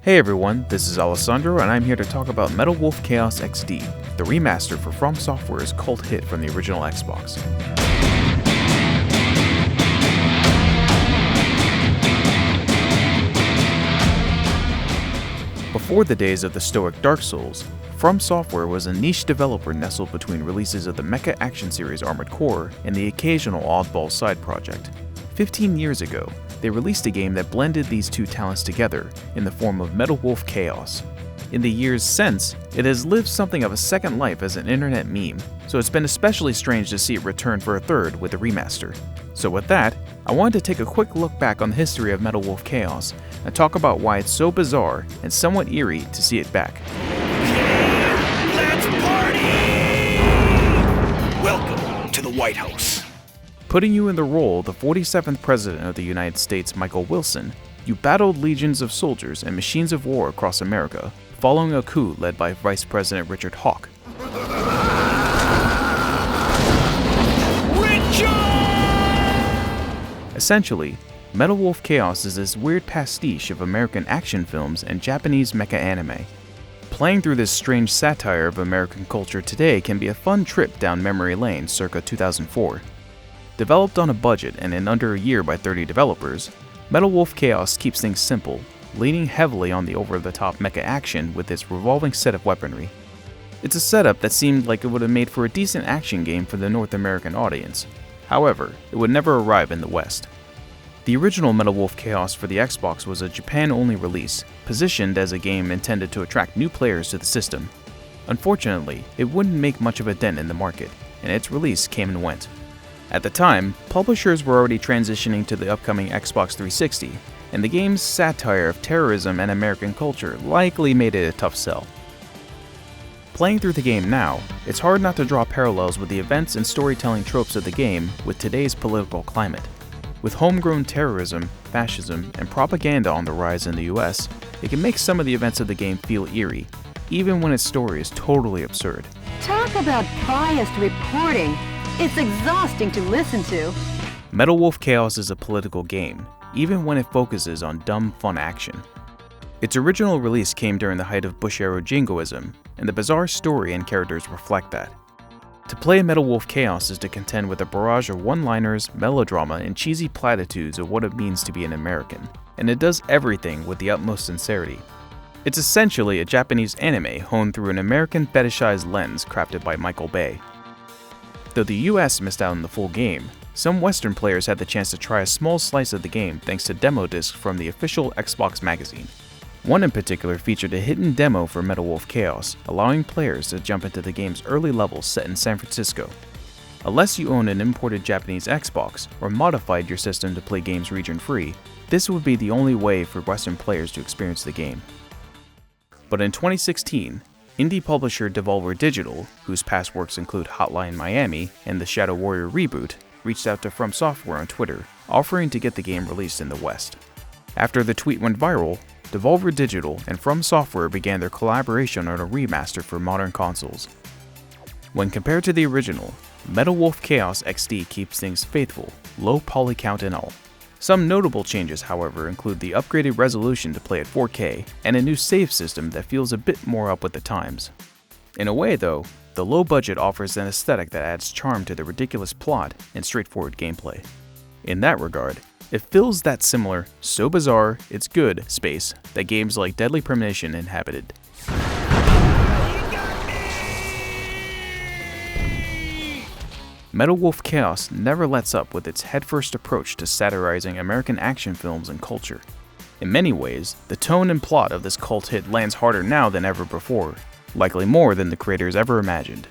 Hey everyone, this is Alessandro and I'm here to talk about Metal Wolf Chaos XD, the remaster for From Software's cult hit from the original Xbox. Before the days of the Stoic Dark Souls, From Software was a niche developer nestled between releases of the Mech action series Armored Core and the occasional oddball side project. 15 years ago, they released a game that blended these two talents together in the form of Metal Wolf Chaos. In the years since, it has lived something of a second life as an internet meme, so it's been especially strange to see it return for a third with a remaster. So with that, I wanted to take a quick look back on the history of Metal Wolf Chaos and talk about why it's so bizarre and somewhat eerie to see it back. Let's party! Welcome to the White House. Putting you in the role of the 47th President of the United States, Michael Wilson, you battled legions of soldiers and machines of war across America, following a coup led by Vice President Richard Hawke. Essentially, Metal Wolf Chaos is this weird pastiche of American action films and Japanese mecha anime. Playing through this strange satire of American culture today can be a fun trip down memory lane circa 2004. Developed on a budget and in under a year by 30 developers, Metal Wolf Chaos keeps things simple, leaning heavily on the over-the-top mecha action with its revolving set of weaponry. It's a setup that seemed like it would have made for a decent action game for the North American audience. However, it would never arrive in the West. The original Metal Wolf Chaos for the Xbox was a Japan-only release, positioned as a game intended to attract new players to the system. Unfortunately, it wouldn't make much of a dent in the market, and its release came and went. At the time, publishers were already transitioning to the upcoming Xbox 360, and the game's satire of terrorism and American culture likely made it a tough sell. Playing through the game now, it's hard not to draw parallels with the events and storytelling tropes of the game with today's political climate. With homegrown terrorism, fascism, and propaganda on the rise in the US, it can make some of the events of the game feel eerie, even when its story is totally absurd. Talk about biased reporting. It's exhausting to listen to. Metal Wolf Chaos is a political game, even when it focuses on dumb, fun action. Its original release came during the height of Bush-era jingoism, and the bizarre story and characters reflect that. To play Metal Wolf Chaos is to contend with a barrage of one-liners, melodrama, and cheesy platitudes of what it means to be an American, and it does everything with the utmost sincerity. It's essentially a Japanese anime honed through an American fetishized lens crafted by Michael Bay. Though the US missed out on the full game, some Western players had the chance to try a small slice of the game thanks to demo discs from the official Xbox magazine. One in particular featured a hidden demo for Metal Wolf Chaos, allowing players to jump into the game's early levels set in San Francisco. Unless you own an imported Japanese Xbox or modified your system to play games region-free, this would be the only way for Western players to experience the game. But in 2016, indie publisher Devolver Digital, whose past works include Hotline Miami and the Shadow Warrior reboot, reached out to From Software on Twitter, offering to get the game released in the West. After the tweet went viral, Devolver Digital and From Software began their collaboration on a remaster for modern consoles. When compared to the original, Metal Wolf Chaos XD keeps things faithful, low poly count and all. Some notable changes, however, include the upgraded resolution to play at 4K and a new save system that feels a bit more up with the times. In a way, though, the low budget offers an aesthetic that adds charm to the ridiculous plot and straightforward gameplay. In that regard, it feels that similar, so bizarre, it's good space that games like Deadly Premonition inhabited. Metal Wolf Chaos never lets up with its headfirst approach to satirizing American action films and culture. In many ways, the tone and plot of this cult hit lands harder now than ever before, likely more than the creators ever imagined.